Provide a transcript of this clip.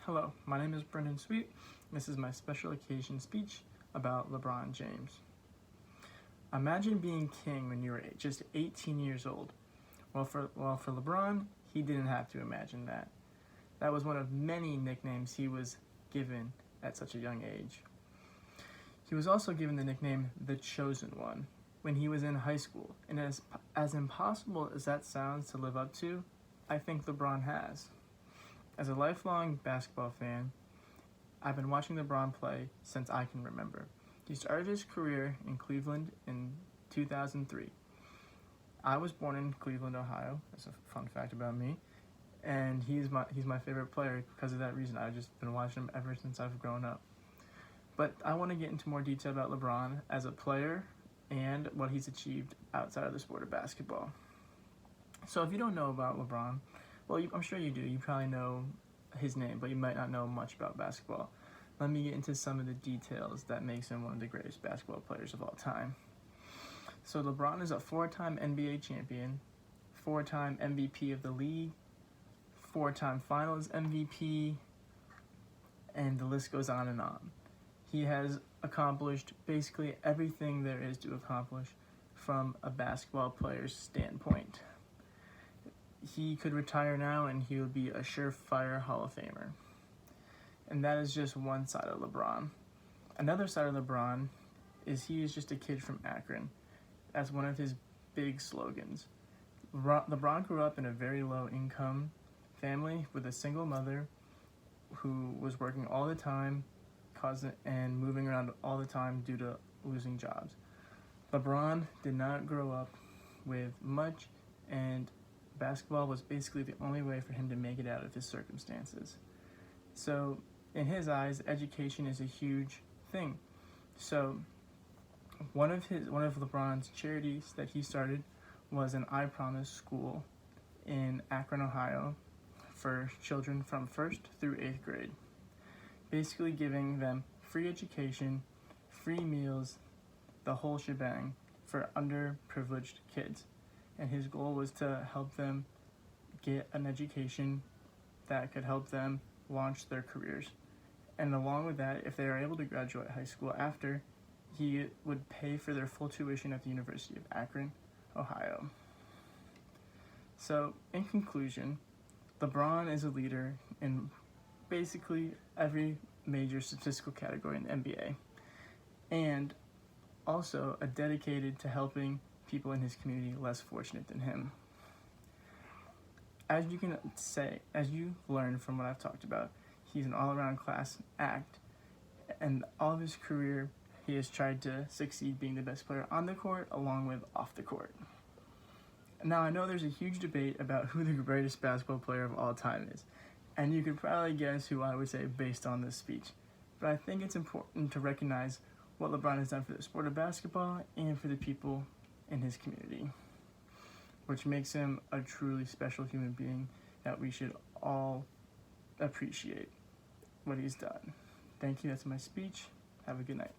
Hello, my name is Brendan Sweet. This is my special occasion speech about LeBron James. Imagine being king when you were just 18 years old. Well, for LeBron, he didn't have to imagine that. That was one of many nicknames he was given at such a young age. He was also given the nickname The Chosen One when he was in high school, and as impossible as that sounds to live up to, I think LeBron has. As a lifelong basketball fan, I've been watching LeBron play since I can remember. He started his career in Cleveland in 2003. I was born in Cleveland, Ohio. That's a fun fact about me. And he's my favorite player because of that reason. I've just been watching him ever since I've grown up. But I want to get into more detail about LeBron as a player and what he's achieved outside of the sport of basketball. So if you don't know about LeBron, well, I'm sure you do. You probably know his name, but you might not know much about basketball. Let me get into some of the details that makes him one of the greatest basketball players of all time. So LeBron is a 4-time NBA champion, 4-time MVP of the league, 4-time finals MVP, and the list goes on and on. He has accomplished basically everything there is to accomplish from a basketball player's standpoint. He could retire now and he would be a surefire Hall of Famer. And that is just one side of LeBron. Another side of LeBron is he is just a kid from Akron. That's one of his big slogans. LeBron grew up in a very low income family with a single mother who was working all the time and moving around all the time due to losing jobs. LeBron did not grow up with much, and basketball was basically the only way for him to make it out of his circumstances. So in his eyes, education is a huge thing. So one of LeBron's charities that he started was an I Promise school in Akron, Ohio for children from 1st through 8th grade. Basically giving them free education, free meals, the whole shebang for underprivileged kids. And his goal was to help them get an education that could help them launch their careers. And along with that, if they are able to graduate high school after, he would pay for their full tuition at the University of Akron, Ohio. So, in conclusion, LeBron is a leader in basically every major statistical category in the NBA, and also a dedicated to helping people in his community less fortunate than him. As you've learned from what I've talked about, he's an all-around class act, and all of his career, he has tried to succeed being the best player on the court along with off the court. Now, I know there's a huge debate about who the greatest basketball player of all time is, and you could probably guess who I would say based on this speech. But I think it's important to recognize what LeBron has done for the sport of basketball and for the people in his community, which makes him a truly special human being that we should all appreciate what he's done. Thank you. That's my speech. Have a good night.